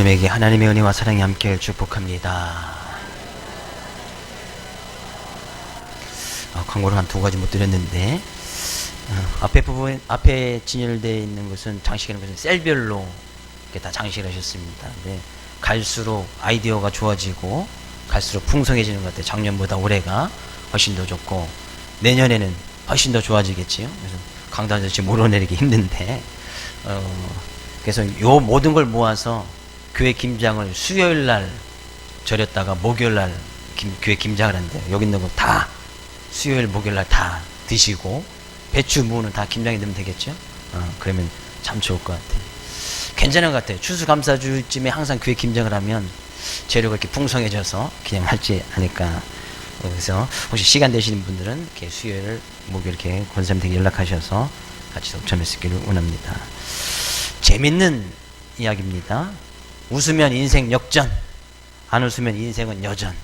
여러분에게 하나님의 은혜와 사랑이 함께할 축복합니다. 광고를 한 두 가지 못 드렸는데, 앞에 부분, 앞에 진열되어 있는 것은 장식하는 것은 셀별로 이렇게 다 장식을 하셨습니다. 근데 갈수록 아이디어가 좋아지고 갈수록 풍성해지는 것 같아요. 작년보다 올해가 훨씬 더 좋고 내년에는 훨씬 더 좋아지겠지요. 그래서 강단에서 지금 몰아내기 힘든데, 그래서 요 모든 걸 모아서 교회 김장을 수요일 날 절였다가 목요일 날 교회 김장을 한대요. 여기 있는 거 다 수요일 목요일 날 다 드시고 배추 무는 다 김장에 넣으면 되겠죠. 그러면 참 좋을 것 같아요. 괜찮은 것 같아요. 추수감사주쯤에 항상 교회 김장을 하면 재료가 이렇게 풍성해져서 그냥 할지 않을까. 그래서 혹시 시간 되시는 분들은 이렇게 수요일 목요일 이렇게 권사님들에게 연락하셔서 같이 동참했기를 원합니다. 재밌는 이야기입니다. 웃으면 인생 역전, 안 웃으면 인생은 여전.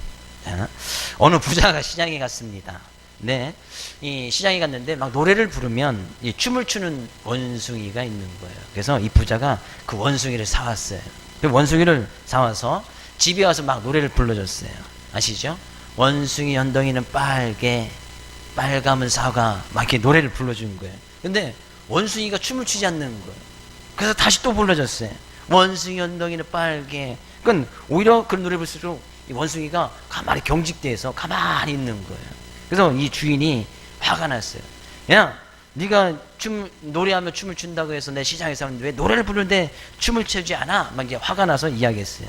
어느 부자가 시장에 갔습니다. 네, 이 시장에 갔는데 막 노래를 부르면 이 춤을 추는 원숭이가 있는 거예요. 그래서 이 부자가 그 원숭이를 사왔어요. 그 원숭이를 사와서 집에 와서 막 노래를 불러줬어요. 아시죠? 원숭이 연덩이는 빨개, 빨감은 사과, 막 이렇게 노래를 불러주는 거예요. 근데 원숭이가 춤을 추지 않는 거예요. 그래서 다시 또 불러줬어요. 원숭이 연덩이는 빨개. 그건 오히려 그런 노래 부를수록 이 원숭이가 가만히 경직돼서 가만히 있는 거예요. 그래서 이 주인이 화가 났어요. 야, 네가 노래하며 춤을 춘다고 해서 내 시장에서 왜 노래를 부르는데 춤을 추지 않아? 막 이제 화가 나서 이야기했어요.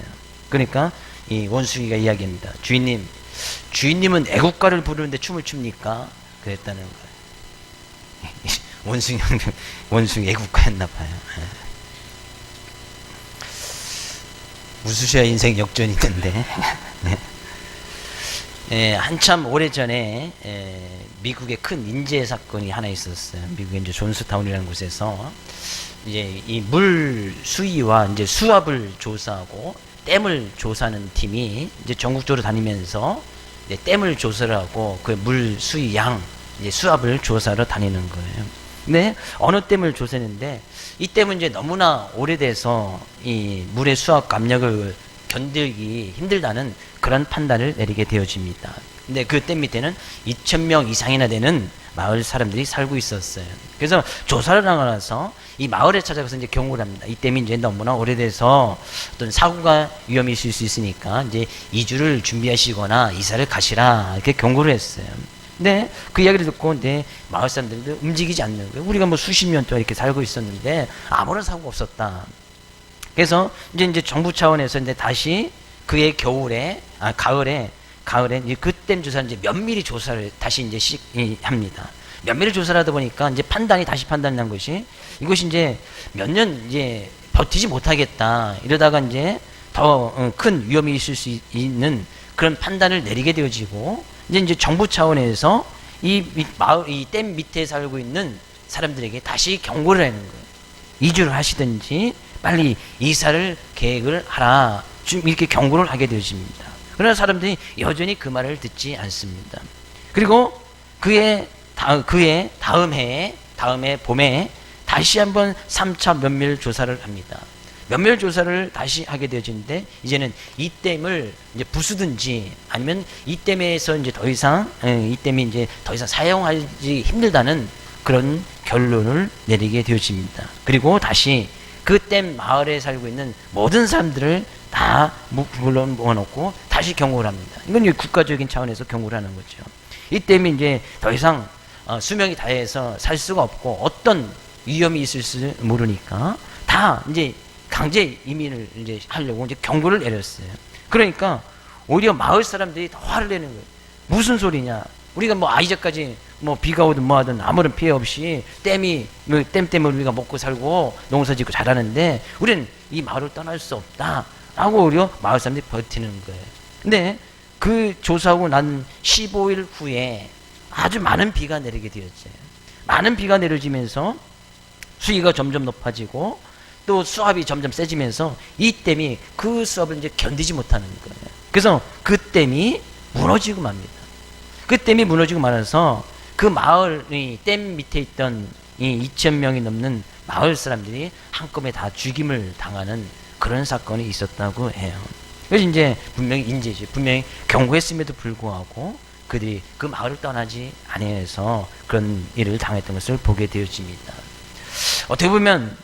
그러니까 이 원숭이가 이야기합니다. 주인님은 애국가를 부르는데 춤을 춥니까? 그랬다는 거예요. 원숭이 애국가였나 봐요. 웃으셔야 인생 역전이 된대. 한참 오래전에 미국의 큰 인재 사건이 하나 있었어요. 미국의 이제 존스타운이라는 곳에서 이제 이 물 수위와 이제 수압을 조사하고 댐을 조사하는 팀이 이제 전국적으로 다니면서 이제 댐을 조사를 하고 그 물 수위 양 이제 수압을 조사하러 다니는 거예요. 근데 어느 댐을 조사했는데 이 댐은 이제 너무나 오래돼서 이 물의 수압 압력을 견디기 힘들다는 그런 판단을 내리게 되어집니다. 근데 그 댐 밑에는 2,000명 이상이나 되는 마을 사람들이 살고 있었어요. 그래서 조사를 하고 나서 이 마을에 찾아가서 이제 경고를 합니다. 이 댐이 이제 너무나 오래돼서 어떤 사고가 위험이 있을 수 있으니까 이제 이주를 준비하시거나 이사를 가시라 이렇게 경고를 했어요. 근데 그 이야기를 듣고 이제 마을 사람들도 움직이지 않는 거예요. 우리가 뭐 수십 년 동안 이렇게 살고 있었는데 아무런 사고가 없었다. 그래서 이제 정부 차원에서 이제 다시 그의 가을에 이제 그 댐 조사를 이제 면밀히 조사를 다시 이제 합니다. 면밀히 조사를 하다 보니까 이제 다시 판단이 난 것이 이것이 이제 몇 년 이제 버티지 못하겠다. 이러다가 이제 더 큰 위험이 있을 수 있는 그런 판단을 내리게 되어지고 이제 정부 차원에서 이 댐 밑에 살고 있는 사람들에게 다시 경고를 하는 거예요. 이주를 하시든지 빨리 이사를 계획을 하라. 이렇게 경고를 하게 되어집니다. 그러나 사람들이 여전히 그 말을 듣지 않습니다. 그리고 그의 다음 해 봄에 다시 한번 3차 면밀 조사를 합니다. 면밀 조사를 다시 하게 되어지는데 이제는 이 댐을 이제 부수든지 아니면 이 댐에서 이제 이 댐이 이제 더 이상 사용하기 힘들다는 그런 결론을 내리게 되어집니다. 그리고 다시 그 댐 마을에 살고 있는 모든 사람들을 다 물론 모아놓고 다시 경고를 합니다. 이건 국가적인 차원에서 경고를 하는 거죠. 이 댐이 이제 더 이상 수명이 다해서 살 수가 없고 어떤 위험이 있을지 모르니까 다 이제 강제 이민을 이제 하려고 이제 경고를 내렸어요. 그러니까 오히려 마을 사람들이 더 화를 내는 거예요. 무슨 소리냐? 우리가 뭐 이제까지 뭐 비가 오든 뭐 하든 아무런 피해 없이 댐 때문에 우리가 먹고 살고 농사 짓고 잘하는데 우리는 이 마을을 떠날 수 없다. 라고 오히려 마을 사람들이 버티는 거예요. 근데 그 조사하고 난 15일 후에 아주 많은 비가 내리게 되었어요. 많은 비가 내려지면서 수위가 점점 높아지고 또 수압이 점점 세지면서 이 댐이 그 수압을 이제 견디지 못하는 거예요. 그래서 그 댐이 무너지고 맙니다. 그 댐이 무너지고 말아서 그 마을이 댐 밑에 있던 이 2,000명이 넘는 마을 사람들이 한꺼번에 다 죽임을 당하는 그런 사건이 있었다고 해요. 그래서 이제 분명히 인재지, 분명히 경고했음에도 불구하고 그들이 그 마을을 떠나지 아니해서 그런 일을 당했던 것을 보게 되어집니다. 어떻게 보면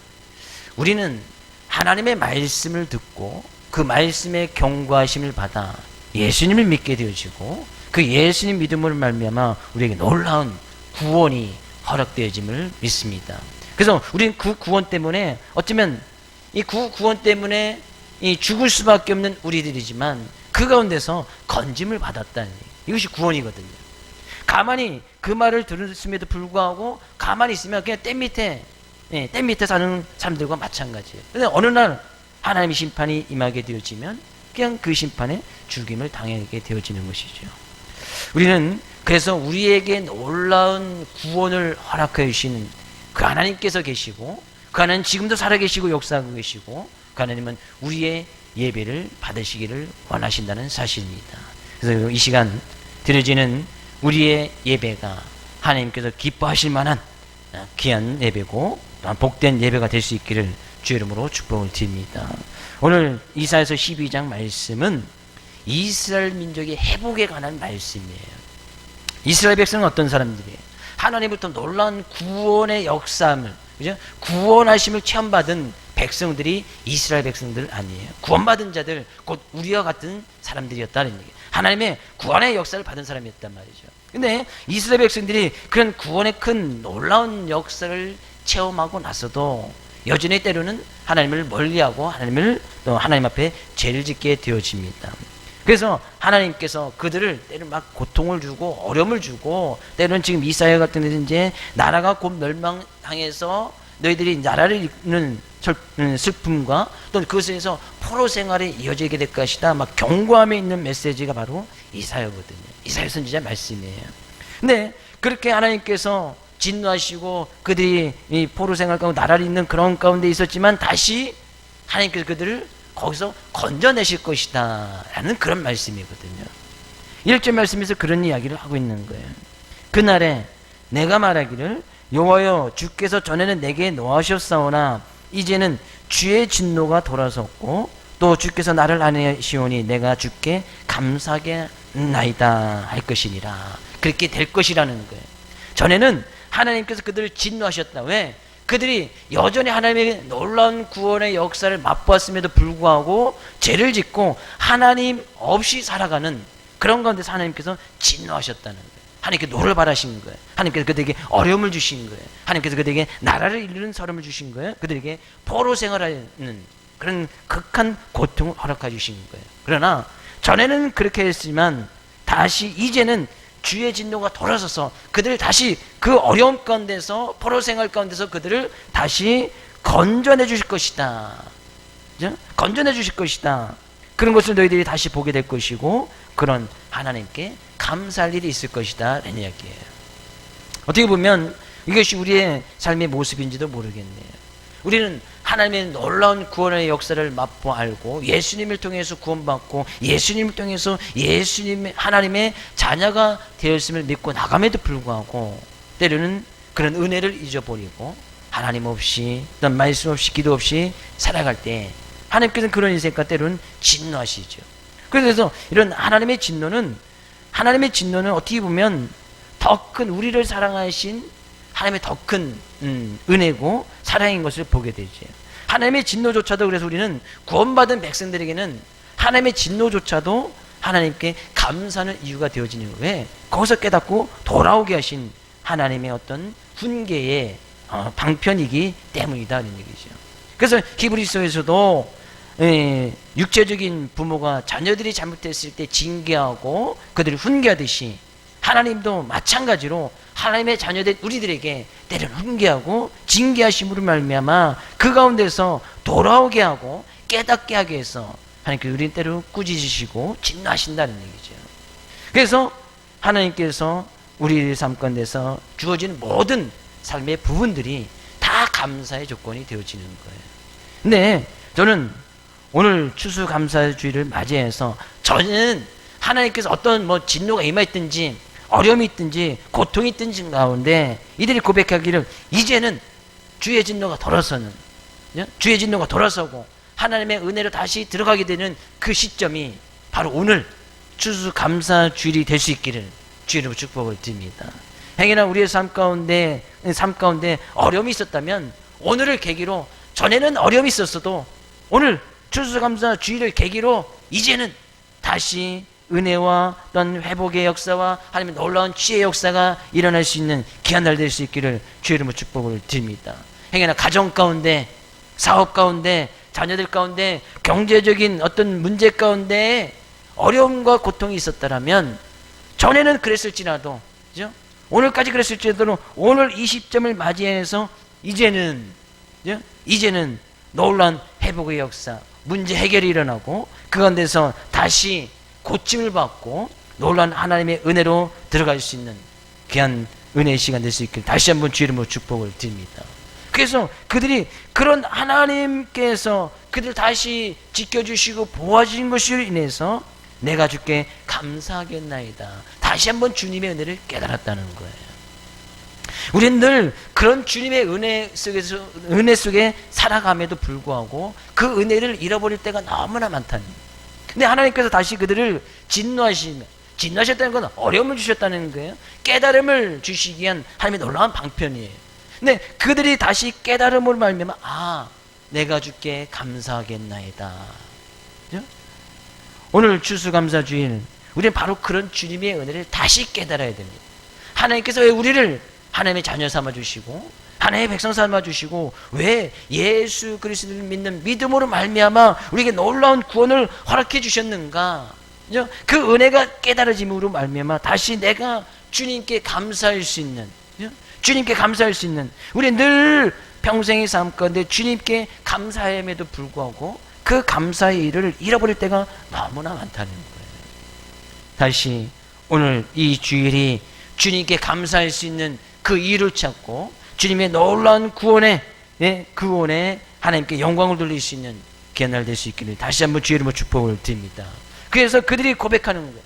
우리는 하나님의 말씀을 듣고 그 말씀의 경고하심을 받아 예수님을 믿게 되어지고 그 예수님 믿음으로 말미암아 우리에게 놀라운 구원이 허락되어짐을 믿습니다. 그래서 우리는 그 구원 때문에 어쩌면 이 구원 때문에 이 죽을 수밖에 없는 우리들이지만 그 가운데서 건짐을 받았다는 얘기. 이것이 구원이거든요. 가만히 그 말을 들었음에도 불구하고 가만히 있으면 그냥 뗏 밑에 사는 사람들과 마찬가지예요. 근데 어느 날 하나님의 심판이 임하게 되어지면 그냥 그 심판에 죽임을 당하게 되어지는 것이죠. 우리는 그래서 우리에게 놀라운 구원을 허락해 주시는 그 하나님께서 계시고 그 하나님 지금도 살아계시고 역사하고 계시고 그 하나님은 우리의 예배를 받으시기를 원하신다는 사실입니다. 그래서 이 시간 드려지는 우리의 예배가 하나님께서 기뻐하실 만한 귀한 예배고 또한 복된 예배가 될 수 있기를 주의 이름으로 축복을 드립니다. 오늘 이사야서 12장 말씀은 이스라엘 민족의 회복에 관한 말씀이에요. 이스라엘 백성은 어떤 사람들이에요? 하나님부터 놀라운 구원의 역사함을, 그죠? 구원하심을 체험받은 백성들이 이스라엘 백성들 아니에요. 구원받은 자들, 곧 우리와 같은 사람들이었다는 얘기예요. 하나님의 구원의 역사를 받은 사람이었단 말이죠. 근데 이스라엘 백성들이 그런 구원의 큰 놀라운 역사를 체험하고 나서도 여전히 때로는 하나님을 멀리하고 하나님 앞에 죄를 짓게 되어집니다. 그래서 하나님께서 그들을 때로는 막 고통을 주고 어려움을 주고 때로는 지금 이사야 같은 데는 이제 나라가 곧 멸망당해서 너희들이 나라를 잇는 슬픔과 또 그것에서 포로 생활에 이어지게 될 것이다. 막 경고함에 있는 메시지가 바로 이사야거든요. 이사야 선지자 말씀이에요. 근데 그렇게 하나님께서 진노하시고 그들이 이 포로 생활 가운데 나라를 잇는 그런 가운데 있었지만 다시 하나님께서 그들을 거기서 건져내실 것이다 라는 그런 말씀이거든요. 1절 말씀에서 그런 이야기를 하고 있는 거예요. 그날에 내가 말하기를 여호와여 주께서 전에는 내게 노하셨사오나 이제는 주의 진노가 돌아섰고 또 주께서 나를 안하시오니 내가 주께 감사하게 나이다 할 것이니라. 그렇게 될 것이라는 거예요. 전에는 하나님께서 그들을 진노하셨다. 왜? 그들이 여전히 하나님의 놀라운 구원의 역사를 맛보았음에도 불구하고 죄를 짓고 하나님 없이 살아가는 그런 가운데서 하나님께서 진노하셨다는 거예요. 하나님께 노를 바라신 거예요. 하나님께서 그들에게 어려움을 주신 거예요. 하나님께서 그들에게 나라를 이루는 서름을 주신 거예요. 그들에게 포로 생활하는 그런 극한 고통을 허락해 주신 거예요. 그러나 전에는 그렇게 했지만 다시 이제는 주의 진노가 돌아서서 그들을 다시 그 어려움 가운데서 포로 생활 가운데서 그들을 다시 건져내 주실 것이다. 그죠? 건져내 주실 것이다. 그런 것을 너희들이 다시 보게 될 것이고 그런 하나님께 감사할 일이 있을 것이다 라는 이야기예요. 어떻게 보면 이것이 우리의 삶의 모습인지도 모르겠네요. 우리는 하나님의 놀라운 구원의 역사를 맛보 알고 예수님을 통해서 구원받고 예수님을 통해서 하나님의 자녀가 되었음을 믿고 나감에도 불구하고 때로는 그런 은혜를 잊어버리고 하나님 없이 어떤 말씀 없이 기도 없이 살아갈 때 하나님께서는 그런 인생과 때로는 진노하시죠. 그래서 이런 하나님의 진노는 어떻게 보면 더 큰 우리를 사랑하신 하나님의 더 큰 은혜고 사랑인 것을 보게 되죠. 하나님의 진노조차도 그래서 우리는 구원받은 백성들에게는 하나님의 진노조차도 하나님께 감사하는 이유가 되어지는 거예요. 거기서 깨닫고 돌아오게 하신 하나님의 어떤 훈계의 방편이기 때문이다는 얘기죠. 그래서 히브리서에서도 육체적인 부모가 자녀들이 잘못했을 때 징계하고 그들을 훈계하듯이 하나님도 마찬가지로 하나님의 자녀된 우리들에게 때로는 훈계하고 징계하심으로 말미암아 그 가운데서 돌아오게 하고 깨닫게 하기 위해서 하나님께서 우리는 때로 꾸짖으시고 진노하신다는 얘기죠. 그래서 하나님께서 우리의 삶 가운데서 주어진 모든 삶의 부분들이 다 감사의 조건이 되어지는 거예요. 근데 저는 오늘 추수감사주의를 맞이해서 저는 하나님께서 어떤 진노가 임했든지 어려움이 있든지 고통이 있든지 가운데 이들이 고백하기를 이제는 주의 진노가 돌아서고 하나님의 은혜로 다시 들어가게 되는 그 시점이 바로 오늘 추수감사주일이 될 수 있기를 주의로 축복을 드립니다. 행여나 우리의 삶 가운데 어려움이 있었다면 오늘을 계기로, 전에는 어려움이 있었어도 오늘 추수감사주일을 계기로 이제는 다시 은혜와 또한 회복의 역사와 하나님의 놀라운 지혜의 역사가 일어날 수 있는 귀한 날 될 수 있기를 주의 이름으로 축복을 드립니다. 행여나 가정 가운데, 사업 가운데, 자녀들 가운데, 경제적인 어떤 문제 가운데 어려움과 고통이 있었다면, 전에는 그랬을지라도, 그죠? 오늘까지 그랬을지라도 오늘 이 시점을 맞이해서 이제는 놀라운 회복의 역사, 문제 해결이 일어나고 그 가운데서 다시 고침을 받고 놀라운 하나님의 은혜로 들어갈 수 있는 귀한 은혜의 시간 될 수 있길 다시 한번 주의 이름으로 축복을 드립니다. 그래서 그들이 그런 하나님께서 그들 다시 지켜주시고 보호하신 것으로 인해서 내가 주께 감사하겠나이다, 다시 한번 주님의 은혜를 깨달았다는 거예요. 우리는 늘 그런 주님의 은혜 속에 살아감에도 불구하고 그 은혜를 잃어버릴 때가 너무나 많다는 거예요. 근데 하나님께서 다시 그들을 진노하셨다는 건 어려움을 주셨다는 거예요. 깨달음을 주시기 위한 하나님의 놀라운 방편이에요. 근데 그들이 다시 깨달음으로 말미암아 내가 주께 감사하겠나이다. 그죠? 오늘 추수감사주일 우리는 바로 그런 주님의 은혜를 다시 깨달아야 됩니다. 하나님께서 왜 우리를 하나님의 자녀 삼아주시고 하나님의 백성 삼아주시고 왜 예수 그리스도를 믿는 믿음으로 말미암아 우리에게 놀라운 구원을 허락해 주셨는가? 그 은혜가 깨달아짐으로 말미암아 다시 내가 주님께 감사할 수 있는, 주님께 감사할 수 있는, 우리 늘 평생의 삶 가운데 주님께 감사함에도 불구하고 그 감사의 일을 잃어버릴 때가 너무나 많다는 거예요. 다시 오늘 이 주일이 주님께 감사할 수 있는 그 이유를 찾고 주님의 놀라운 구원에 하나님께 영광을 돌릴 수 있는 귀한 날 될 수 있기를 다시 한번 주의 이름으로 축복을 드립니다. 그래서 그들이 고백하는 거예요.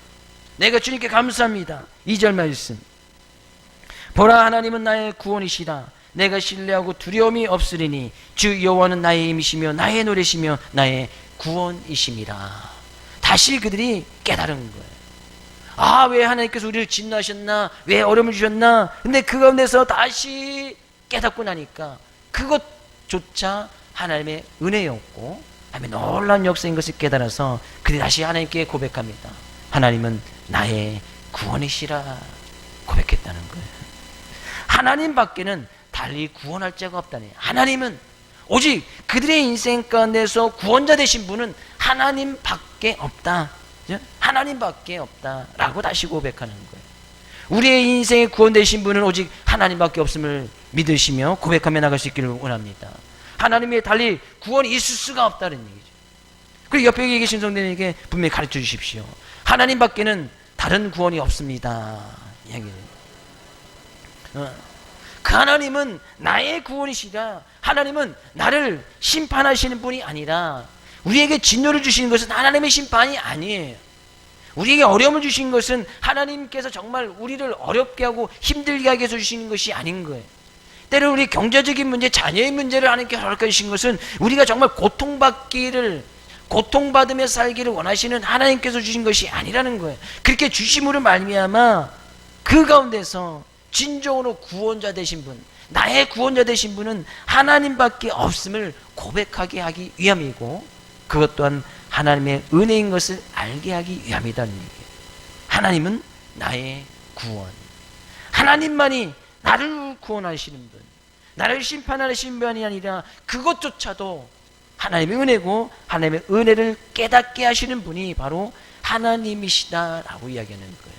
내가 주님께 감사합니다. 2절 말씀, 보라 하나님은 나의 구원이시라. 내가 신뢰하고 두려움이 없으리니 주 여호와는 나의 힘이시며 나의 노래시며 나의 구원이심이라. 다시 그들이 깨달은 거예요. 왜 하나님께서 우리를 진노하셨나, 왜 어려움을 주셨나. 근데 그 가운데서 다시 깨닫고 나니까 그것조차 하나님의 은혜였고 하나님의 놀라운 역사인 것을 깨달아서 그들이 다시 하나님께 고백합니다. 하나님은 나의 구원이시라 고백했다는 거예요. 하나님 밖에는 달리 구원할 자가 없다니. 하나님은 오직 그들의 인생 가운데서 구원자 되신 분은 하나님 밖에 없다, 하나님 밖에 없다라고 다시 고백하는 거예요. 우리의 인생에 구원되신 분은 오직 하나님 밖에 없음을 믿으시며 고백하며 나갈 수 있기를 원합니다. 하나님의 달리 구원이 있을 수가 없다는 얘기죠. 그리고 옆에 계신 성도님에게 분명히 가르쳐 주십시오. 하나님 밖에는 다른 구원이 없습니다. 이야기를. 그 하나님은 나의 구원이시라. 하나님은 나를 심판하시는 분이 아니라 우리에게 진노를 주시는 것은 하나님의 심판이 아니에요. 우리에게 어려움을 주신 것은 하나님께서 정말 우리를 어렵게 하고 힘들게 하게 해서 주시는 것이 아닌 거예요. 때로 우리 경제적인 문제, 자녀의 문제를 하나님께 허락해 주신 것은 우리가 정말 고통받으며 살기를 원하시는 하나님께서 주신 것이 아니라는 거예요. 그렇게 주심으로 말미암아 그 가운데서 진정으로 구원자 되신 분, 나의 구원자 되신 분은 하나님밖에 없음을 고백하게 하기 위함이고 그것 또한 하나님의 은혜인 것을 알게 하기 위함이라는 얘기예요. 하나님은 나의 구원, 하나님만이 나를 구원하시는 분, 나를 심판하시는 분이 아니라 그것조차도 하나님의 은혜고 하나님의 은혜를 깨닫게 하시는 분이 바로 하나님이시다라고 이야기하는 거예요.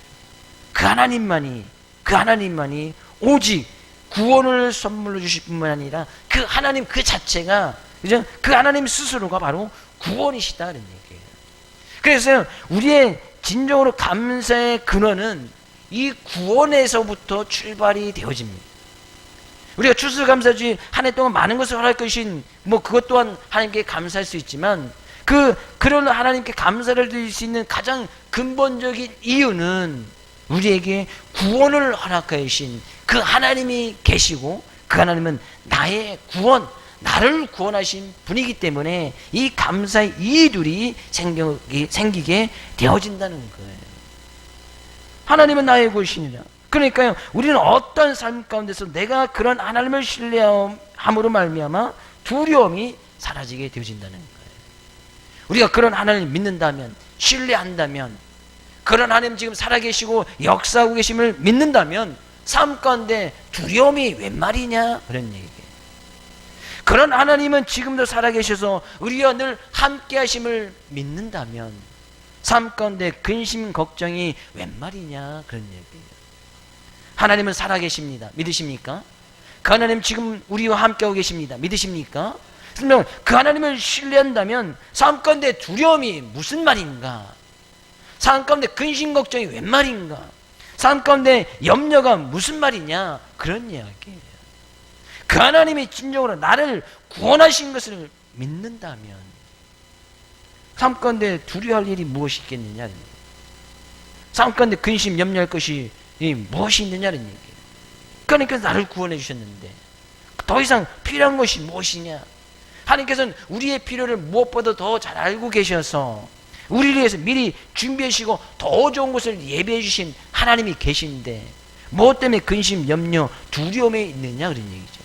그 하나님만이 오직 구원을 선물로 주실 뿐만 아니라 그 하나님 그 자체가, 그죠? 그 하나님 스스로가 바로 구원이시다는 얘기예요. 그래서 우리의 진정으로 감사의 근원은 이 구원에서부터 출발이 되어집니다. 우리가 추수감사주의 한 해 동안 많은 것을 허락할 것인 그것 또한 하나님께 감사할 수 있지만 그런 하나님께 감사를 드릴 수 있는 가장 근본적인 이유는 우리에게 구원을 허락하신 그 하나님이 계시고 그 하나님은 나의 구원, 나를 구원하신 분이기 때문에 이 감사의 이들이 생기게 되어진다는 거예요. 하나님은 나의 구원이시니라. 그러니까요, 우리는 어떤 삶 가운데서 내가 그런 하나님을 신뢰함으로 말미암아 두려움이 사라지게 되어진다는 거예요. 우리가 그런 하나님을 믿는다면, 신뢰한다면, 그런 하나님 지금 살아계시고 역사하고 계심을 믿는다면 삶 가운데 두려움이 웬 말이냐, 그런 얘기예요. 그런 하나님은 지금도 살아계셔서 우리와 늘 함께 하심을 믿는다면 삶 가운데 근심 걱정이 웬 말이냐, 그런 얘기예요. 하나님은 살아계십니다. 믿으십니까? 그 하나님 지금 우리와 함께하고 계십니다. 믿으십니까? 그러면 그 하나님을 신뢰한다면 삶 가운데 두려움이 무슨 말인가? 삶 가운데 근심 걱정이 웬 말인가? 삶 가운데 염려가 무슨 말이냐? 그런 이야기예요. 그 하나님이 진정으로 나를 구원하신 것을 믿는다면 삶 가운데 두려워할 일이 무엇이 있겠느냐? 삶 가운데 근심 염려할 것이 무엇이 있느냐는 얘기예요. 그러니까 나를 구원해 주셨는데 더 이상 필요한 것이 무엇이냐? 하나님께서는 우리의 필요를 무엇보다 더 잘 알고 계셔서 우리를 위해서 미리 준비하시고 더 좋은 것을 예배해 주신 하나님이 계신데 무엇 때문에 근심, 염려, 두려움에 있느냐, 그런 얘기죠.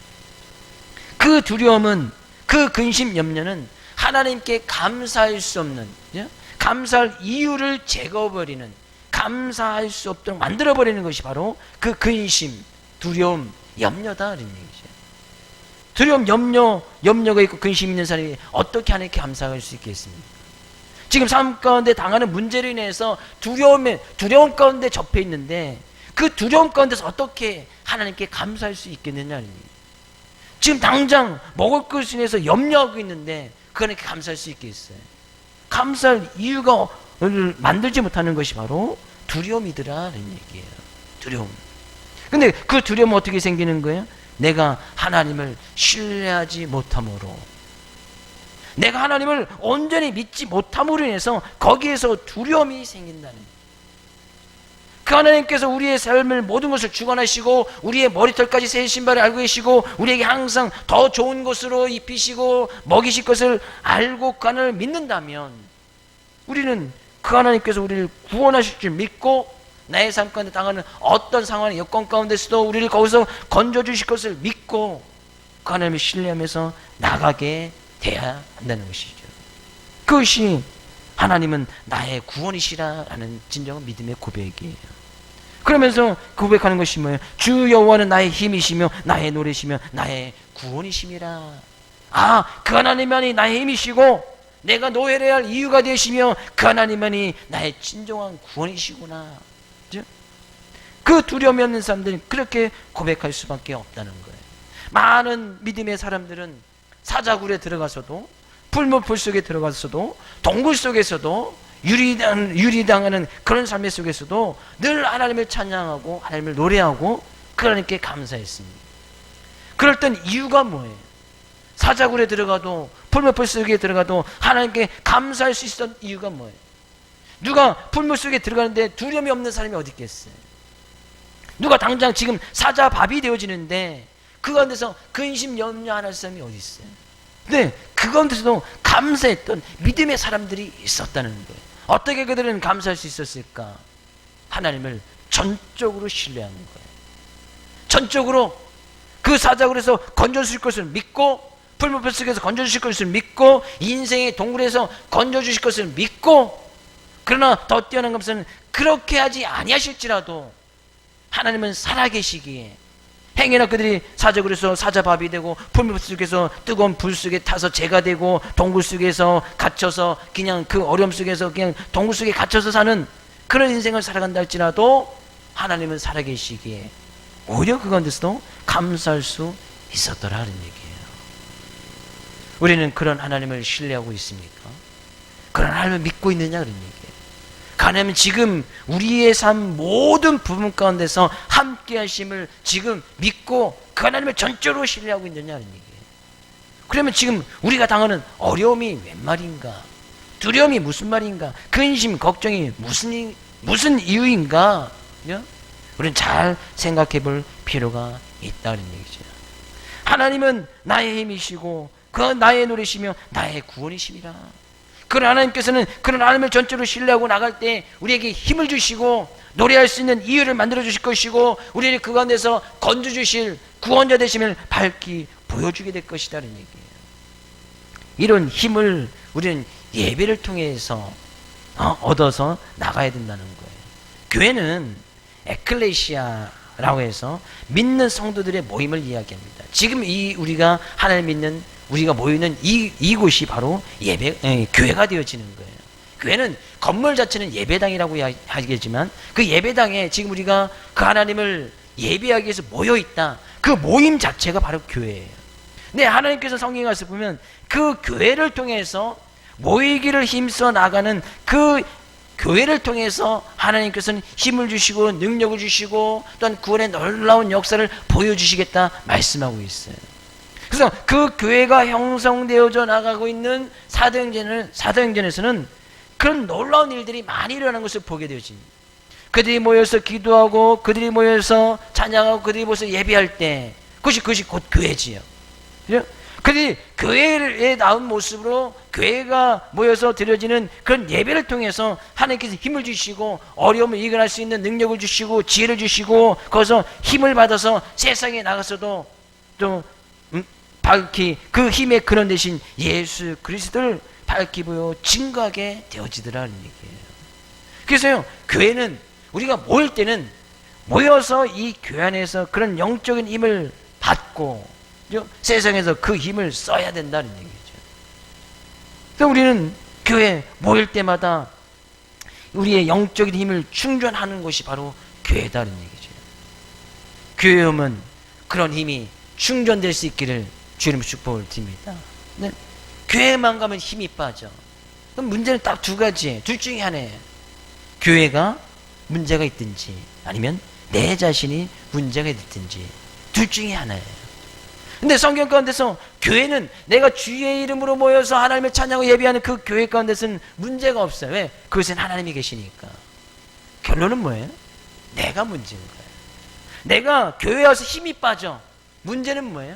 그 두려움은, 그 근심, 염려는 하나님께 감사할 수 없는, 감사할 이유를 제거해버리는, 감사할 수 없도록 만들어버리는 것이 바로 그 근심, 두려움, 염려다, 그런 얘기죠. 두려움, 염려가 있고 근심 있는 사람이 어떻게 하나님께 감사할 수 있겠습니까? 지금 삶 가운데 당하는 문제로 인해서 두려움 가운데 접해 있는데 그 두려움 가운데서 어떻게 하나님께 감사할 수 있겠느냐. 지금 당장 먹을 것을 인해서 염려하고 있는데 그거는 감사할 수 있겠어요? 감사할 이유가 만들지 못하는 것이 바로 두려움이더라는 얘기예요. 두려움. 근데 그 두려움은 어떻게 생기는 거예요? 내가 하나님을 신뢰하지 못함으로, 내가 하나님을 온전히 믿지 못함으로 인해서 거기에서 두려움이 생긴다는 거예요. 그 하나님께서 우리의 삶을 모든 것을 주관하시고 우리의 머리털까지 새 신발을 알고 계시고 우리에게 항상 더 좋은 것으로 입히시고 먹이실 것을 알고 그 하나님을 믿는다면 우리는 그 하나님께서 우리를 구원하실 줄 믿고 나의 삶 가운데 당하는 어떤 상황의 여건 가운데서도 우리를 거기서 건져주실 것을 믿고 그 하나님을 신뢰하면서 나가게 돼야 한다는 것이죠. 그것이 하나님은 나의 구원이시라라는 진정한 믿음의 고백이에요. 그러면서 고백하는 것이 뭐예요? 주 여호와는 나의 힘이시며 나의 노래시며 나의 구원이심이라. 그 하나님만이 나의 힘이시고 내가 노래해야 할 이유가 되시며 그 하나님만이 나의 진정한 구원이시구나. 그 두려움이 없는 사람들은 그렇게 고백할 수밖에 없다는 거예요. 많은 믿음의 사람들은 사자굴에 들어가서도 풀무풀 속에 들어가서도 동굴 속에서도 유리당하는 그런 삶의 속에서도 늘 하나님을 찬양하고 하나님을 노래하고 그 하나님께 감사했습니다. 그럴 땐 이유가 뭐예요? 사자굴에 들어가도 풀무풀 속에 들어가도 하나님께 감사할 수 있었던 이유가 뭐예요? 누가 풀무 속에 들어가는데 두려움이 없는 사람이 어디 있겠어요? 누가 당장 지금 사자밥이 되어지는데 그 가운데서 근심 염려 안 할 사람이 어디 있어요? 근데 그 가운데서도 감사했던 믿음의 사람들이 있었다는 거예요. 어떻게 그들은 감사할 수 있었을까? 하나님을 전적으로 신뢰하는 거예요. 전적으로 그 사자굴에서 건져주실 것을 믿고 풀무풀 속에서 건져주실 것을 믿고 인생의 동굴에서 건져주실 것을 믿고 그러나 더 뛰어난 것은 그렇게 하지 아니하실지라도 하나님은 살아계시기에 행여나 그들이 사자굴에서 사자밥이 되고 풀무풀 속에서 뜨거운 불 속에 타서 재가 되고 동굴 속에서 갇혀서 그냥 그 어려움 속에서 그냥 동굴 속에 갇혀서 사는 그런 인생을 살아간다 할지라도 하나님은 살아계시기에 오히려 그 가운데서도 감사할 수 있었더라는 얘기예요. 우리는 그런 하나님을 신뢰하고 있습니까? 그런 하나님을 믿고 있느냐 그런 얘기예요. 하나님은 지금 우리의 삶 모든 부분 가운데서 함께 하심을 지금 믿고 그 하나님을 전적으로 신뢰하고 있느냐는 얘기예요. 그러면 지금 우리가 당하는 어려움이 웬 말인가? 두려움이 무슨 말인가? 근심, 걱정이 무슨 이유인가? 우리는 잘 생각해 볼 필요가 있다는 얘기죠. 하나님은 나의 힘이시고 그 나의 노래시며 나의 구원이심이라. 그런 하나님께서는 그런 하나님을 전적으로 신뢰하고 나갈 때 우리에게 힘을 주시고 노래할 수 있는 이유를 만들어 주실 것이고 우리를 그 가운데서 건져 주실 구원자 되심을 밝히 보여주게 될 것이라는 얘기예요. 이런 힘을 우리는 예배를 통해서 얻어서 나가야 된다는 거예요. 교회는 에클레시아라고 해서 믿는 성도들의 모임을 이야기합니다. 지금 우리가 하나님 믿는 우리가 모이는 이곳이 바로 교회가 되어지는 거예요. 교회는 건물 자체는 예배당이라고 하겠지만 그 예배당에 지금 우리가 그 하나님을 예배하기 위해서 모여 있다. 그 모임 자체가 바로 교회예요. 근데 하나님께서 성경 말씀 보면 그 교회를 통해서 모이기를 힘써 나가는 그 교회를 통해서 하나님께서는 힘을 주시고 능력을 주시고 또한 구원의 놀라운 역사를 보여주시겠다 말씀하고 있어요. 그래서 그 교회가 형성되어져 나가고 있는 사도행전에서는 그런 놀라운 일들이 많이 일어나는 것을 보게 되어집니다. 그들이 모여서 기도하고 그들이 모여서 찬양하고 그들이 모여서 예배할 때 그것이 곧 교회지요. 그죠? 그들이 교회에 나온 모습으로 교회가 모여서 드려지는 그런 예배를 통해서 하나님께서 힘을 주시고 어려움을 이겨낼 수 있는 능력을 주시고 지혜를 주시고 거기서 힘을 받아서 세상에 나가서도 또 밝히 그 힘의 근원 되신 예수 그리스도를 밝히 보여 증거하게 되어지더라는 얘기예요. 그래서요, 교회는 우리가 모일 때는 모여서 이 교회 안에서 그런 영적인 힘을 받고 세상에서 그 힘을 써야 된다는 얘기죠. 그래서 우리는 교회 모일 때마다 우리의 영적인 힘을 충전하는 것이 바로 교회다는 얘기죠. 교회 오면 그런 힘이 충전될 수 있기를 주님 축복을 드립니다. 네? 교회만 가면 힘이 빠져. 그럼 문제는 딱 두 가지, 둘 중에 하나예요. 교회가 문제가 있든지 아니면 내 자신이 문제가 있든지 둘 중에 하나예요. 근데 성경 가운데서 교회는 내가 주의 이름으로 모여서 하나님을 찬양하고 예배하는 그 교회 가운데서는 문제가 없어요. 왜? 그것은 하나님이 계시니까. 결론은 뭐예요? 내가 문제인 거예요. 내가 교회에 와서 힘이 빠져. 문제는 뭐예요?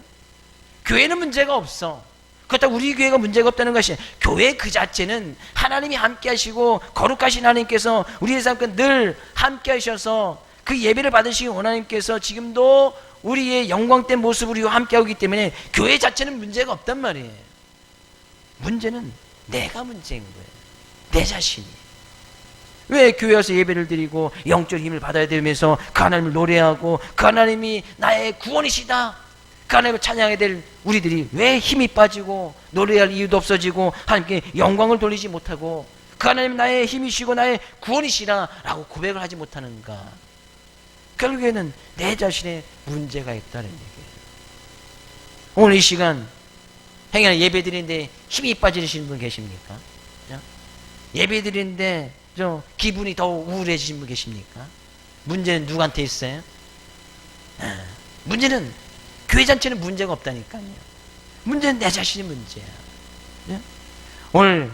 교회는 문제가 없어. 그렇다고 우리 교회가 문제가 없다는 것이 교회 그 자체는 하나님이 함께 하시고 거룩하신 하나님께서 우리의 삶과 늘 함께 하셔서 그 예배를 받으시기 원하님께서 지금도 우리의 영광된 모습으로 함께하기 때문에 교회 자체는 문제가 없단 말이에요. 문제는 내가 문제인 거예요. 내 자신이. 왜 교회 와서 예배를 드리고 영적 힘을 받아야 되면서 그 하나님을 노래하고 그 하나님이 나의 구원이시다, 그 하나님을 찬양해야 될 우리들이 왜 힘이 빠지고 노래할 이유도 없어지고 하나님께 영광을 돌리지 못하고 그 하나님 나의 힘이시고 나의 구원이시라 라고 고백을 하지 못하는가? 결국에는 내 자신의 문제가 있다는 얘기예요. 오늘 이 시간 행여나 예배 드리는데 힘이 빠지시는 분 계십니까? 예배 드리는데 좀 기분이 더 우울해지신 분 계십니까? 문제는 누구한테 있어요? 문제는 교회 자체는 문제가 없다니까요. 문제는 내 자신이 문제야. 오늘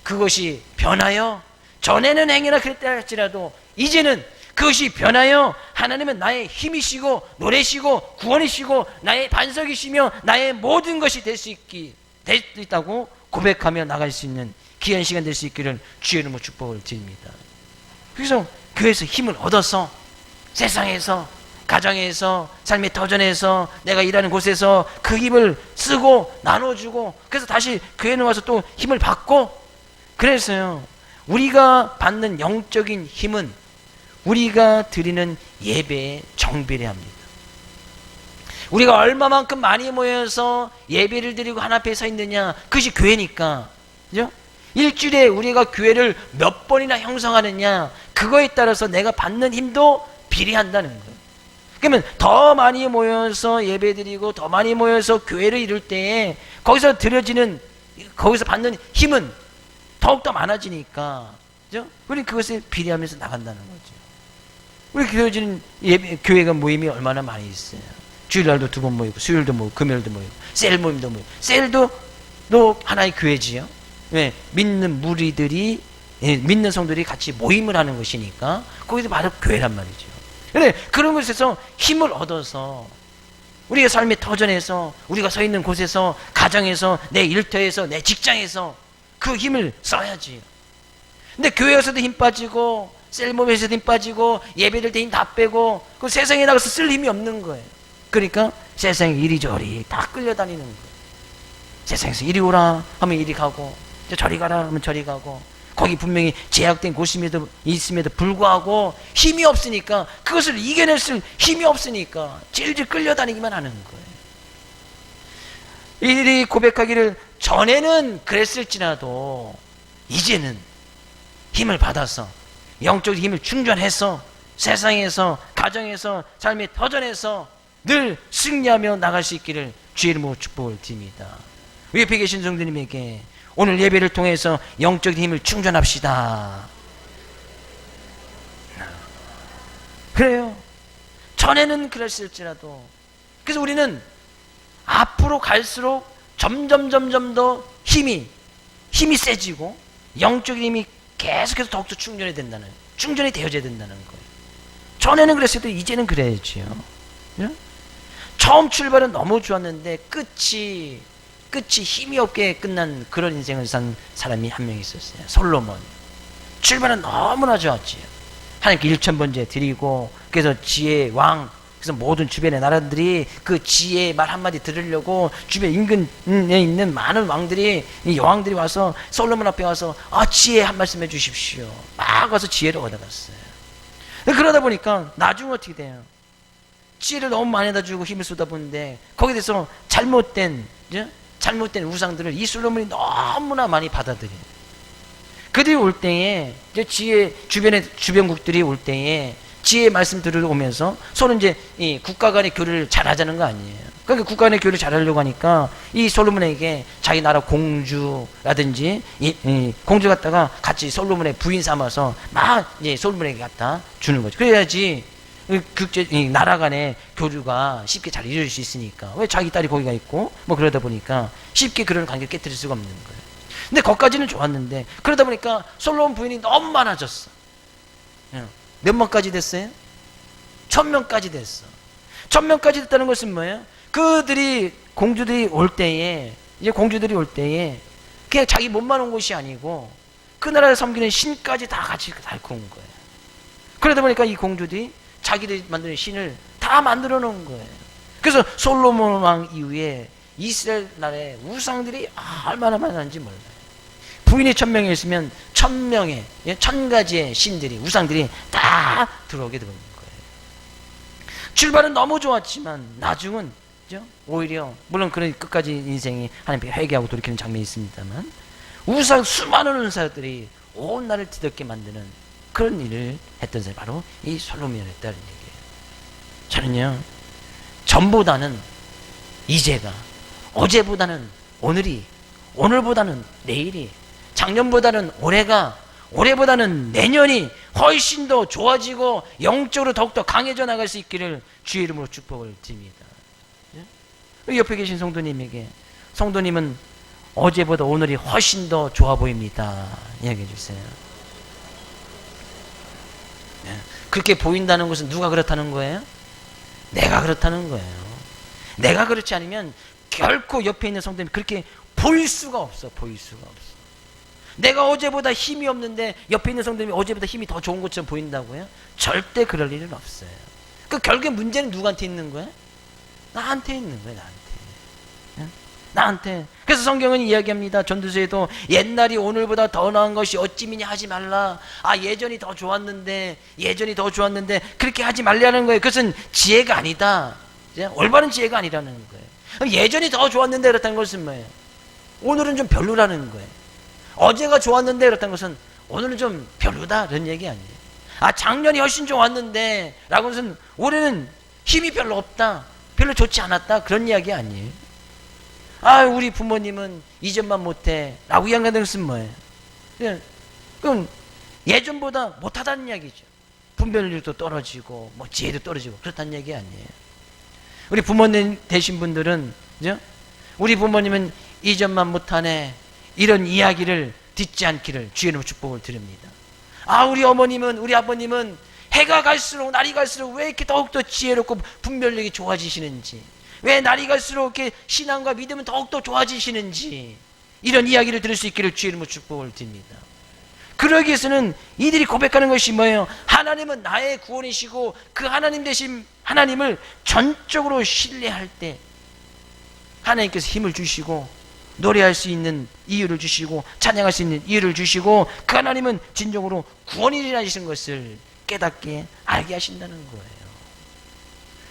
그것이 변하여 전에는 행여나 그랬다 할지라도 이제는 그것이 변하여 하나님은 나의 힘이시고 노래시고 구원이시고 나의 반석이시며 나의 모든 것이 될 수 있다고 고백하며 나갈 수 있는 귀한 시간 될 수 있기를 주의 이름으로 축복을 드립니다. 그래서 교회에서 힘을 얻어서 세상에서 가정에서 삶의 터전에서 내가 일하는 곳에서 그 힘을 쓰고 나눠주고 그래서 다시 교회에 와서 또 힘을 받고 그래서요 우리가 받는 영적인 힘은 우리가 드리는 예배에 정비례 합니다. 우리가 얼마만큼 많이 모여서 예배를 드리고 하나 앞에 서 있느냐 그것이 교회니까 그죠? 일주일에 우리가 교회를 몇 번이나 형성하느냐 그거에 따라서 내가 받는 힘도 비례한다는 거예요. 그러면 더 많이 모여서 예배드리고 더 많이 모여서 교회를 이룰 때에 거기서 거기서 받는 힘은 더욱더 많아지니까 그죠? 우리 그것에 비례하면서 나간다는 거죠. 우리 교회가 모임이 얼마나 많이 있어요. 주일날도 2번 모이고 수요일도 모이고 금요일도 모이고 셀 모임도 모이고 셀도 하나의 교회지요. 왜? 믿는 무리들이 믿는 성도들이 같이 모임을 하는 것이니까 거기서 바로 교회란 말이죠. 그래 그런 것에서 힘을 얻어서 우리의 삶의 터전에서, 우리가 서 있는 곳에서, 가정에서, 내 일터에서, 내 직장에서 그 힘을 써야지요. 근데 교회에서도 힘 빠지고, 셀모에서도 힘 빠지고, 예배될 때 힘 다 빼고, 그 세상에 나가서 쓸 힘이 없는 거예요. 그러니까 세상에 이리저리 다 끌려다니는 거예요. 세상에서 이리 오라 하면 이리 가고, 저리 가라 하면 저리 가고, 거기 분명히 제약된 곳임에도 있음에도 불구하고 힘이 없으니까, 그것을 이겨낼 힘이 없으니까 질질 끌려다니기만 하는 거예요. 이들이 고백하기를 전에는 그랬을지라도 이제는 힘을 받아서, 영적 힘을 충전해서 세상에서, 가정에서, 삶의 터전에서 늘 승리하며 나갈 수 있기를 주의 이름으로 축복을 드립니다. 옆에 계신 성도님에게 오늘 예배를 통해서 영적 힘을 충전합시다. 그래요. 전에는 그랬을지라도. 그래서 우리는 앞으로 갈수록 점점 더 힘이 세지고 영적인 힘이 계속해서 더욱더 충전이 되어져야 된다는 거예요. 전에는 그랬어도 이제는 그래야지요. 처음 출발은 너무 좋았는데 끝이 힘이 없게 끝난 그런 인생을 산 사람이 한 명 있었어요. 솔로몬. 출발은 너무나 좋았지요. 하나님께 1000번째 드리고, 그래서 지혜의 왕, 그래서 모든 주변의 나라들이 그 지혜의 말 한마디 들으려고 주변 인근에 있는 많은 왕들이, 이 여왕들이 와서 솔로몬 앞에 와서 지혜 한 말씀 해주십시오. 막 와서 지혜를 얻어갔어요. 그러다 보니까 나중에 어떻게 돼요? 지혜를 너무 많이 주고 힘을 쏟아붓는데 거기에 대해서 잘못된 우상들을 이 솔로몬이 너무나 많이 받아들여요. 그들이 올 때에 지혜 주변국들이 올 때에 지혜의 말씀 들으러 오면서 서로 이제 이 국가 간의 교류를 잘하자는 거 아니에요. 그러니까 국가 간의 교류를 잘하려고 하니까 이 솔로몬에게 자기 나라 공주라든지 이 공주 갖다가 같이 솔로몬의 부인 삼아서 막 이제 솔로몬에게 갖다 주는 거죠. 그래야지 이 나라 간의 교류가 쉽게 잘 이루어질 수 있으니까. 왜 자기 딸이 거기가 있고 뭐 그러다 보니까 쉽게 그런 관계를 깨뜨릴 수가 없는 거예요. 근데 거기까지는 좋았는데 그러다 보니까 솔로몬 부인이 너무 많아졌어. 몇 명까지 됐어요? 1000명까지 됐어. 1000명까지 됐다는 것은 뭐예요? 공주들이 올 때에 그냥 자기 몸만 온 것이 아니고 그 나라를 섬기는 신까지 다 같이 달고 온 거예요. 그러다 보니까 이 공주들이 자기들이 만드는 신을 다 만들어 놓은 거예요. 그래서 솔로몬 왕 이후에 이스라엘 나라의 우상들이 얼마나 많았는지 몰라요. 부인이 1000명이 있으면 1000명의 1000가지의 신들이, 우상들이 다 들어오게 되는 거예요. 출발은 너무 좋았지만 나중은 오히려, 물론 그런 끝까지 인생이 하나님께 회개하고 돌이키는 장면이 있습니다만, 수많은 우상들이 온 나라를 뒤덮게 만드는 그런 일을 했던 사람이 바로 이 솔로몬이었다는 얘기예요. 저는요, 전보다는 이제가, 어제보다는 오늘이, 오늘보다는 내일이, 작년보다는 올해보다는 내년이 훨씬 더 좋아지고 영적으로 더욱더 강해져 나갈 수 있기를 주의 이름으로 축복을 드립니다. 옆에 계신 성도님에게, 성도님은 어제보다 오늘이 훨씬 더 좋아 보입니다. 이야기해 주세요. 그렇게 보인다는 것은 누가 그렇다는 거예요? 내가 그렇다는 거예요. 내가 그렇지 않으면 결코 옆에 있는 성도님이 그렇게 보일 수가 없어. 내가 어제보다 힘이 없는데 옆에 있는 성도님이 어제보다 힘이 더 좋은 것처럼 보인다고요? 절대 그럴 일은 없어요. 그 결국에 문제는 누구한테 있는 거예요? 나한테 있는 거예요. 나한테. 그래서 성경은 이야기합니다. 전도서에도 옛날이 오늘보다 더 나은 것이 어찌미냐 하지 말라. 예전이 더 좋았는데 그렇게 하지 말라는 거예요. 그것은 지혜가 아니다. 올바른 지혜가 아니라는 거예요. 예전이 더 좋았는데 그렇다는 것은 뭐예요? 오늘은 좀 별로라는 거예요. 어제가 좋았는데 그렇다는 것은 오늘은 좀 별로다 그런 얘기 아니에요. 작년이 훨씬 좋았는데 라고 해서 올해는 힘이 별로 없다, 별로 좋지 않았다 그런 이야기 아니에요. 우리 부모님은 이전만 못해 라고 이야기하는 것은 뭐예요? 그럼 예전보다 못하다는 이야기죠. 분별력도 떨어지고 뭐 지혜도 떨어지고 그렇다는 얘기 아니에요. 우리 부모님 되신 분들은, 그죠? 우리 부모님은 이전만 못하네 이런 이야기를 듣지 않기를 주의 이름으로 축복을 드립니다. 우리 어머님은, 우리 아버님은 해가 갈수록, 날이 갈수록 왜 이렇게 더욱더 지혜롭고 분별력이 좋아지시는지, 왜 날이 갈수록 이렇게 신앙과 믿음은 더욱더 좋아지시는지 이런 이야기를 들을 수 있기를 주의 이름으로 축복을 드립니다. 그러기 위해서는 이들이 고백하는 것이 뭐예요? 하나님은 나의 구원이시고 그 하나님 되신 하나님을 전적으로 신뢰할 때 하나님께서 힘을 주시고 노래할 수 있는 이유를 주시고 찬양할 수 있는 이유를 주시고 그 하나님은 진정으로 구원이라는 것을 깨닫게 알게 하신다는 거예요.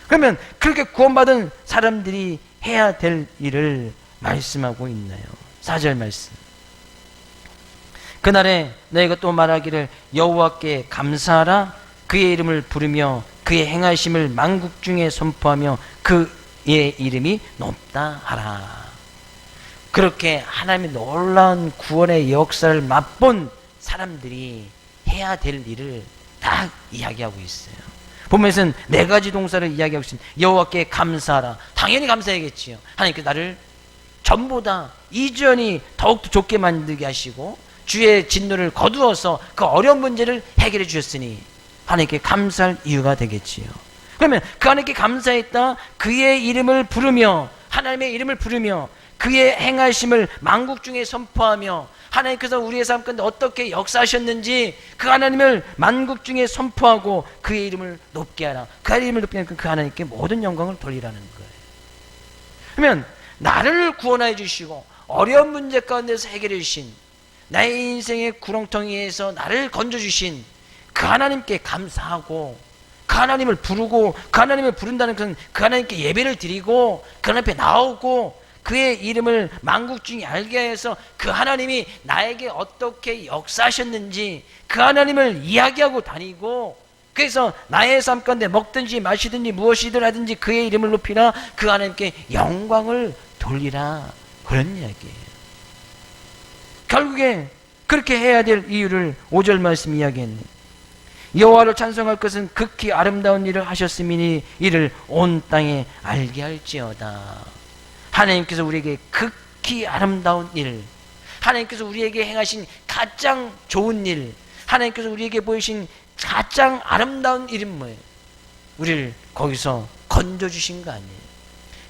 그러면 그렇게 구원받은 사람들이 해야 될 일을 말씀하고 있나요? 4절 말씀. 그날에 너희가 또 말하기를 여호와께 감사하라. 그의 이름을 부르며 그의 행하심을 만국 중에 선포하며 그의 이름이 높다 하라. 그렇게 하나님의 놀라운 구원의 역사를 맛본 사람들이 해야 될 일을 다 이야기하고 있어요. 보면은 네 가지 동사를 이야기하고 있습니다. 여호와께 감사하라. 당연히 감사해야겠지요. 하나님께 나를 전보다 이전이 더욱더 좋게 만들게 하시고 주의 진노를 거두어서 그 어려운 문제를 해결해 주셨으니 하나님께 감사할 이유가 되겠지요. 그러면 그 하나님께 감사했다. 그의 이름을 부르며 하나님의 이름을 부르며 그의 행하심을 만국 중에 선포하며 하나님께서 우리의 삶 가운데 어떻게 역사하셨는지 그 하나님을 만국 중에 선포하고 그의 이름을 높게 하라. 그 이름을 높게 하니까 그 하나님께 모든 영광을 돌리라는 거예요. 그러면 나를 구원해 주시고 어려운 문제 가운데서 해결해 주신 나의 인생의 구렁텅이에서 나를 건져주신 그 하나님께 감사하고 그 하나님을 부르고 그 하나님을 부른다는 것은 그 하나님께 예배를 드리고 그 하나님 앞에 나오고 그의 이름을 만국 중에 알게 해서 그 하나님이 나에게 어떻게 역사하셨는지 그 하나님을 이야기하고 다니고 그래서 나의 삶 가운데 먹든지 마시든지 무엇이든 하든지 그의 이름을 높이라. 그 하나님께 영광을 돌리라. 그런 이야기예요. 결국에 그렇게 해야 될 이유를 5절 말씀 이야기했네. 여호와를 찬송할 것은 극히 아름다운 일을 하셨음이니 이를 온 땅에 알게 할지어다. 하나님께서 우리에게 극히 아름다운 일, 하나님께서 우리에게 행하신 가장 좋은 일, 하나님께서 우리에게 보이신 가장 아름다운 일은 뭐예요? 우리를 거기서 건져주신 거 아니에요.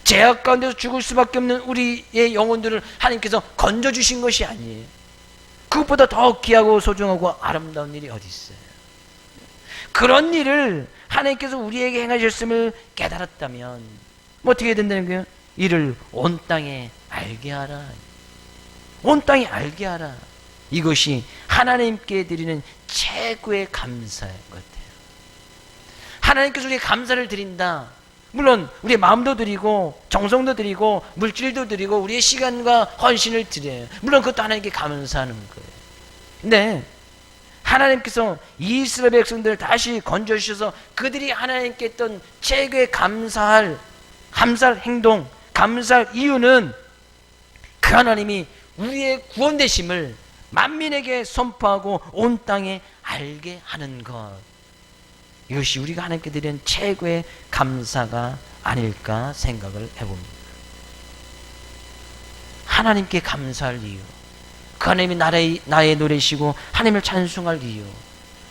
죄악 가운데서 죽을 수밖에 없는 우리의 영혼들을 하나님께서 건져주신 것이 아니에요. 그것보다 더 귀하고 소중하고 아름다운 일이 어디 있어요? 그런 일을 하나님께서 우리에게 행하셨음을 깨달았다면 뭐 어떻게 된다는 거예요? 이를 온 땅에 알게 하라. 온 땅에 알게 하라. 이것이 하나님께 드리는 최고의 감사인 것 같아요. 하나님께서 우리에게 감사를 드린다. 물론 우리의 마음도 드리고 정성도 드리고 물질도 드리고 우리의 시간과 헌신을 드려요. 물론 그것도 하나님께 감사하는 거예요. 근데 하나님께서 이스라엘 백성들을 다시 건져주셔서 그들이 하나님께 했던 최고의 감사할 행동, 감사할 이유는 그 하나님이 우리의 구원되심을 만민에게 선포하고 온 땅에 알게 하는 것. 이것이 우리가 하나님께 드리는 최고의 감사가 아닐까 생각을 해봅니다. 하나님께 감사할 이유, 그 하나님이 나의 노래시고 하나님을 찬송할 이유,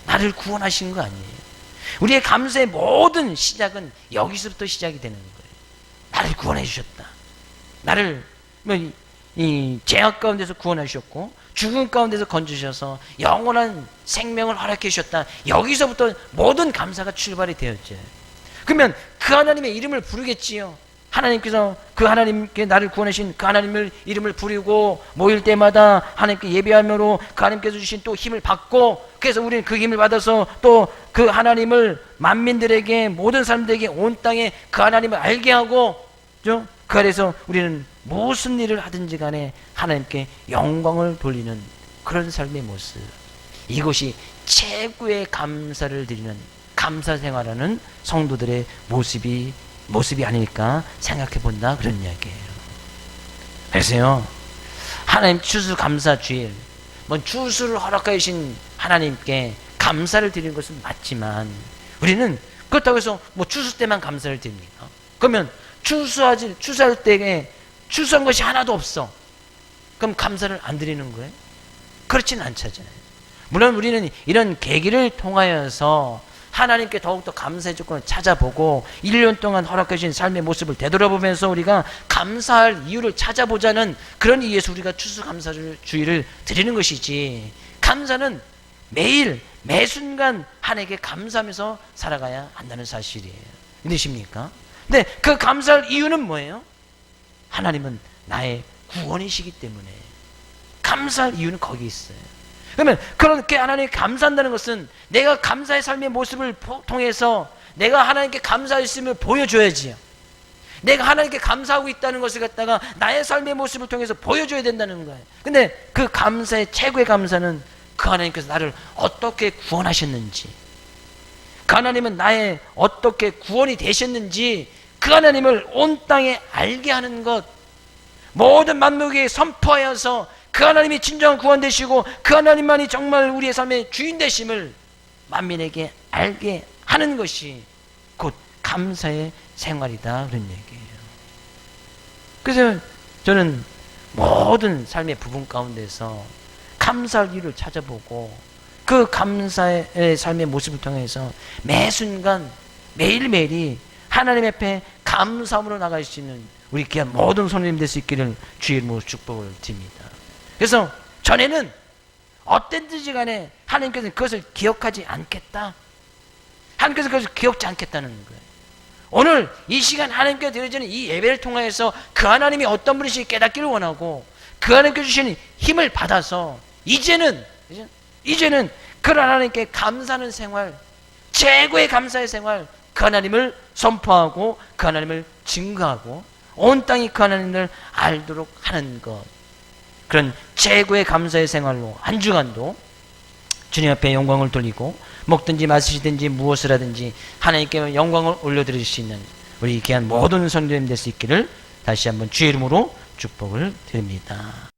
나를 구원하신 거 아니에요. 우리의 감사의 모든 시작은 여기서부터 시작이 되는 거예요. 나를 구원해 주셨다. 나를 이 죄악 가운데서 구원하셨고 죽음 가운데서 건지셔서 영원한 생명을 허락해 주셨다. 여기서부터 모든 감사가 출발이 되었죠. 그러면 그 하나님의 이름을 부르겠지요. 하나님께서 그 하나님께 나를 구원하신 그 하나님을 이름을 부르고 모일 때마다 하나님께 예배함으로 그 하나님께서 주신 또 힘을 받고 그래서 우리는 그 힘을 받아서 또 그 하나님을 만민들에게 모든 사람들에게 온 땅에 그 하나님을 알게 하고 그 아래서 우리는 무슨 일을 하든지 간에 하나님께 영광을 돌리는 그런 삶의 모습, 이것이 최고의 감사를 드리는 감사 생활하는 성도들의 모습이 아닐까 생각해 본다, 그런 이야기예요. 그래서요, 하나님 추수감사주일, 추수를 허락하여 주신 하나님께 감사를 드리는 것은 맞지만 우리는 그렇다고 해서 추수 때만 감사를 드립니까? 그러면 추수할 때에 추수한 것이 하나도 없어. 그럼 감사를 안 드리는 거예요? 그렇지는 않잖아요. 물론 우리는 이런 계기를 통하여서 하나님께 더욱더 감사의 조건을 찾아보고 1년 동안 허락해 주신 삶의 모습을 되돌아보면서 우리가 감사할 이유를 찾아보자는 그런 이유에서 우리가 추수감사주의를 드리는 것이지, 감사는 매일 매순간 하나님께 감사하면서 살아가야 한다는 사실이에요. 믿으십니까? 근데 그 감사할 이유는 뭐예요? 하나님은 나의 구원이시기 때문에 감사할 이유는 거기 있어요. 그러면 그렇게 하나님께 감사한다는 것은 내가 감사의 삶의 모습을 통해서 내가 하나님께 감사했음을 보여줘야지요. 내가 하나님께 감사하고 있다는 것을 갖다가 나의 삶의 모습을 통해서 보여줘야 된다는 거예요. 근데 그 감사의 최고의 감사는 그 하나님께서 나를 어떻게 구원하셨는지, 그 하나님은 나의 어떻게 구원이 되셨는지 그 하나님을 온 땅에 알게 하는 것, 모든 만국에 선포하여서 그 하나님이 진정한 구원 되시고 그 하나님만이 정말 우리의 삶의 주인 되심을 만민에게 알게 하는 것이 곧 감사의 생활이다, 그런 얘기예요. 그래서 저는 모든 삶의 부분 가운데서 감사할 이유를 찾아보고 그 감사의 삶의 모습을 통해서 매 순간 매일매일이 하나님 앞에 감사함으로 나갈 수 있는 우리 귀한 모든 손님 될 수 있기를 주의 이름으로 축복을 드립니다. 그래서 전에는 어땠든지 간에 하나님께서는 그것을 기억하지 않겠다, 하나님께서 그것을 기억지 않겠다는 거예요. 오늘 이 시간 하나님께 드려지는 이 예배를 통하여서 그 하나님이 어떤 분이신지 깨닫기를 원하고 그 하나님께 주시는 힘을 받아서 이제는 그 하나님께 감사하는 생활, 최고의 감사의 생활, 그 하나님을 선포하고 그 하나님을 증거하고 온 땅이 그 하나님을 알도록 하는 것, 그런 최고의 감사의 생활로 한 주간도 주님 앞에 영광을 돌리고 먹든지 마시든지 무엇을 하든지 하나님께 영광을 올려드릴 수 있는 우리 귀한 모든 성도님 될 수 있기를 다시 한번 주의 이름으로 축복을 드립니다.